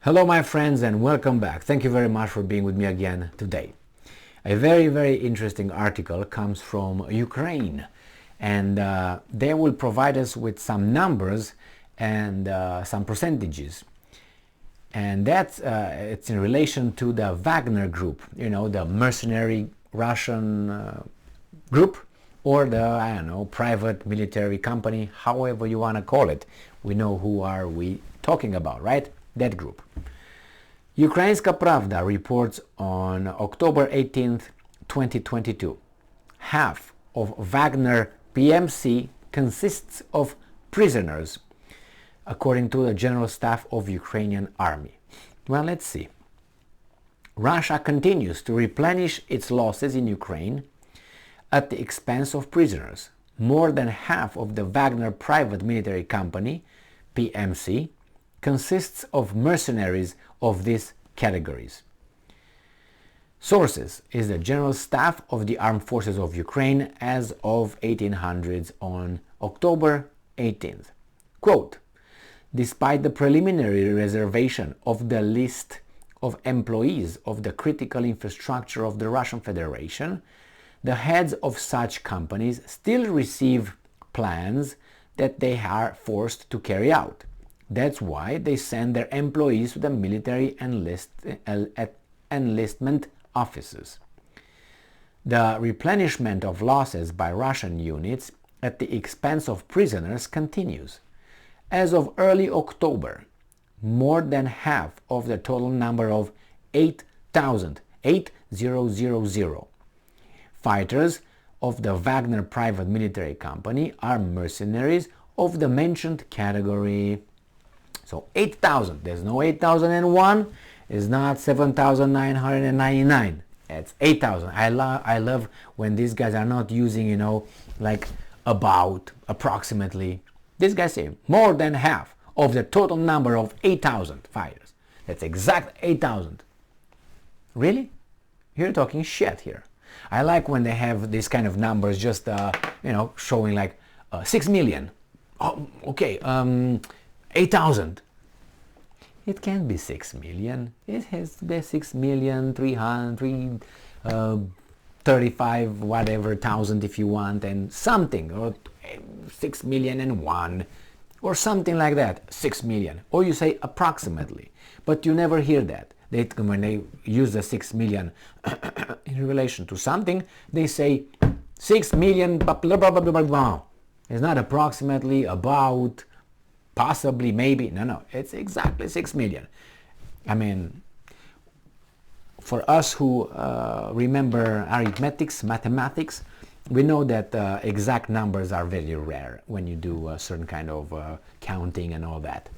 Hello my friends and welcome back. Thank you very much for being with me again today. A very interesting article comes from Ukraine, and they will provide us with some numbers and some percentages. And that's it's in relation to the Wagner Group, the mercenary Russian group, or the private military company, however you want to call it. We know who are we talking about, right? That group. Ukrainska Pravda reports on October 18th, 2022. Half of Wagner PMC consists of prisoners, according to the General Staff of Ukrainian Army. Well, let's see. Russia continues to replenish its losses in Ukraine at the expense of prisoners. More than half of the Wagner private military company, PMC, consists of mercenaries of these categories. Sources is the General Staff of the Armed Forces of Ukraine as of 1800s on October 18th. Quote, despite the preliminary reservation of the list of employees of the critical infrastructure of the Russian Federation, the heads of such companies still receive plans that they are forced to carry out. That's why they send their employees to the military enlistment offices. The replenishment of losses by Russian units at the expense of prisoners continues. As of early October, more than half of the total number of 8,000 fighters of the Wagner private military company are mercenaries of the mentioned category. So 8,000, there's no 8,001, it's not 7,999, it's 8,000. I love when these guys are not using, like about, approximately. These guys say more than half of the total number of 8,000 fighters. That's exact 8,000. Really? You're talking shit here. I like when they have these kind of numbers just, showing like 6 million. Oh, okay, 8,000. It can't be 6 million. It has to be 6,335 whatever thousand if you want, and something, or 6,000,001 or something like that. 6 million, or you say approximately, but you never hear that. When they use the 6 million in relation to something, they say 6 million blah, blah, blah, blah, blah, blah. It's not approximately, about, possibly, maybe. No, it's exactly 6 million. I mean, for us who remember arithmetics, mathematics, we know that exact numbers are very rare when you do a certain kind of counting and all that.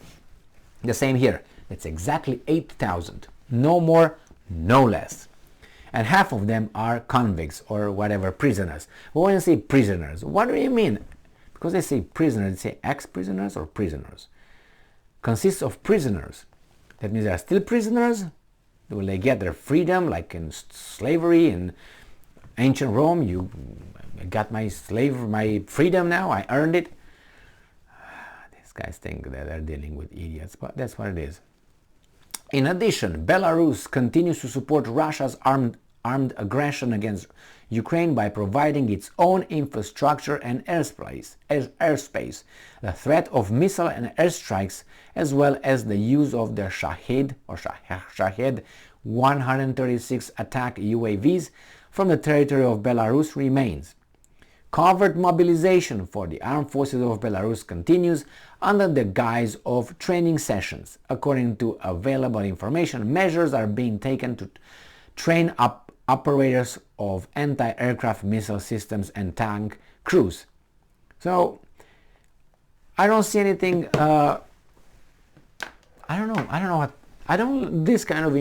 The same here. It's exactly 8,000. No more, no less. And half of them are convicts or whatever, prisoners. But when you say prisoners, what do you mean? Because they say prisoners, they say ex-prisoners or prisoners. Consists of prisoners. That means they are still prisoners. Will they get their freedom like in slavery in ancient Rome? You got my freedom now, I earned it. These guys think that they're dealing with idiots, but that's what it is. In addition, Belarus continues to support Russia's armed aggression against Ukraine by providing its own infrastructure and airspace, the threat of missile and airstrikes, as well as the use of the Shahed 136 attack UAVs from the territory of Belarus remains. Covert mobilization for the armed forces of Belarus continues under the guise of training sessions. According to available information, measures are being taken to train up operators of anti-aircraft missile systems and tank crews. So, I don't see anything, this kind of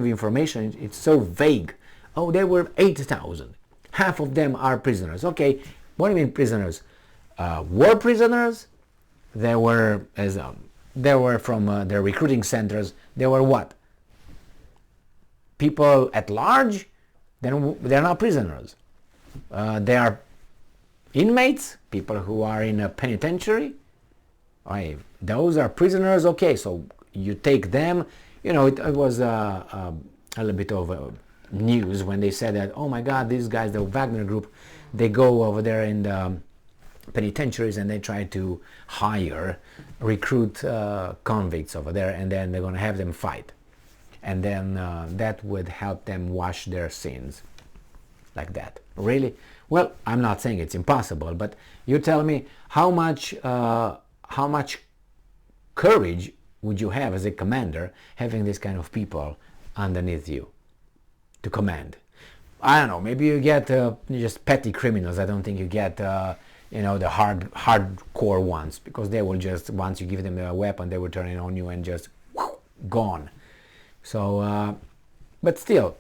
information, it's so vague. Oh, there were 8,000. Half of them are prisoners. Okay, what do you mean prisoners? War prisoners? They were from their recruiting centers. They were what? People at large? They're not prisoners. They are inmates, people who are in a penitentiary. Those are prisoners. Okay, so you take them you know, it was a little bit of news when they said that, oh my God, these guys, the Wagner Group, they go over there in the penitentiaries and they try to recruit convicts over there, and then they're going to have them fight. And then that would help them wash their sins. Like that. Really? Well, I'm not saying it's impossible, but you tell me how much courage would you have as a commander having this kind of people underneath you to command? I don't know, maybe you get just petty criminals. I don't think you get you know, the hardcore ones, because they will just, once you give them a weapon, they will turn it on you and just gone. So but still,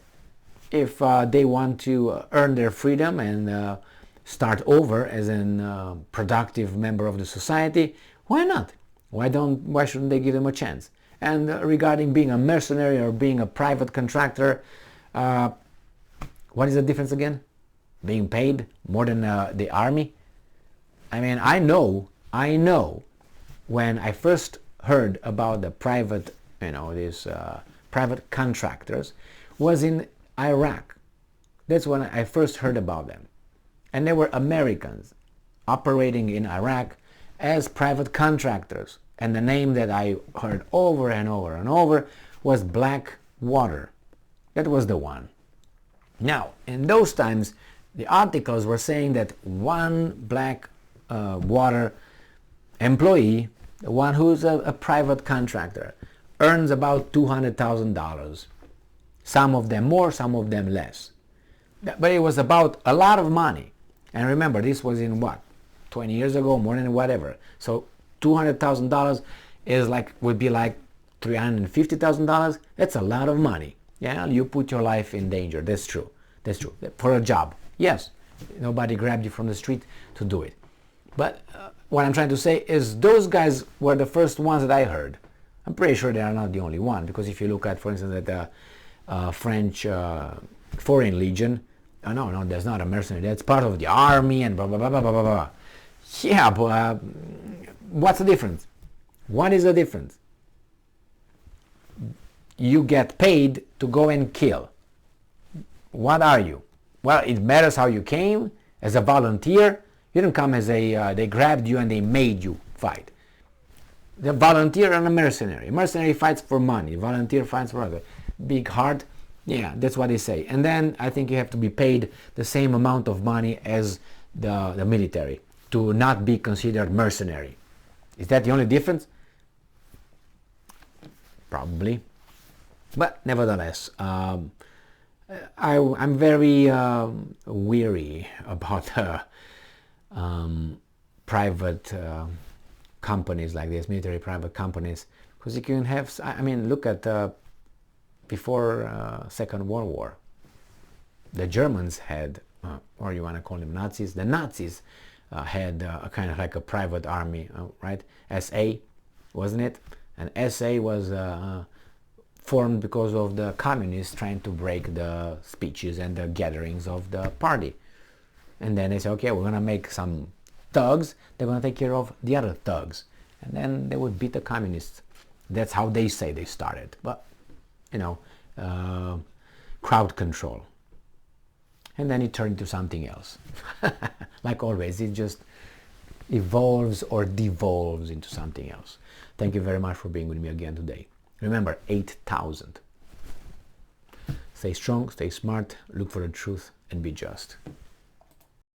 if they want to earn their freedom and start over as a productive member of the society, why not? Why shouldn't they give them a chance? And regarding being a mercenary or being a private contractor, what is the difference again? Being paid more than the army? I mean, I know when I first heard about the private, you know, these private contractors was in Iraq. That's when I first heard about them. And they were Americans operating in Iraq as private contractors. And the name that I heard over and over and over was Blackwater. That was the one. Now, in those times, the articles were saying that one Blackwater employee, the one who's a private contractor, earns about $200,000. Some of them more, some of them less. But it was about a lot of money. And remember, this was in what? 20 years ago, more than whatever. So $200,000 would be like $350,000. That's a lot of money. Yeah, you put your life in danger. That's true. That's true. For a job. Yes. Nobody grabbed you from the street to do it. But what I'm trying to say is those guys were the first ones that I heard. I'm pretty sure they are not the only one, because if you look at, for instance, at the French Foreign Legion, no, that's not a mercenary. That's part of the army and blah, blah, blah, blah, blah, blah. Yeah, but what's the difference? What is the difference? You get paid to go and kill. What are you? Well, it matters how you came. As a volunteer, you didn't come as they grabbed you and they made you fight. The volunteer and a mercenary. Mercenary fights for money. Volunteer fights for other. Big heart. Yeah, that's what they say. And then I think you have to be paid the same amount of money as the military to not be considered mercenary. Is that the only difference? Probably. But nevertheless, I'm very weary about private companies like this, military private companies, because you can have, I mean, look at before Second World War, the Germans had, or you want to call them Nazis, the Nazis had a kind of like a private army, right? SA, wasn't it? And SA was formed because of the communists trying to break the speeches and the gatherings of the party. And then they say, okay, we're going to make some thugs, they're going to take care of the other thugs. And then they would beat the communists. That's how they say they started. But, you know, crowd control. And then it turned into something else. Like always, it just evolves or devolves into something else. Thank you very much for being with me again today. Remember, 8,000. Stay strong, stay smart, look for the truth, and be just.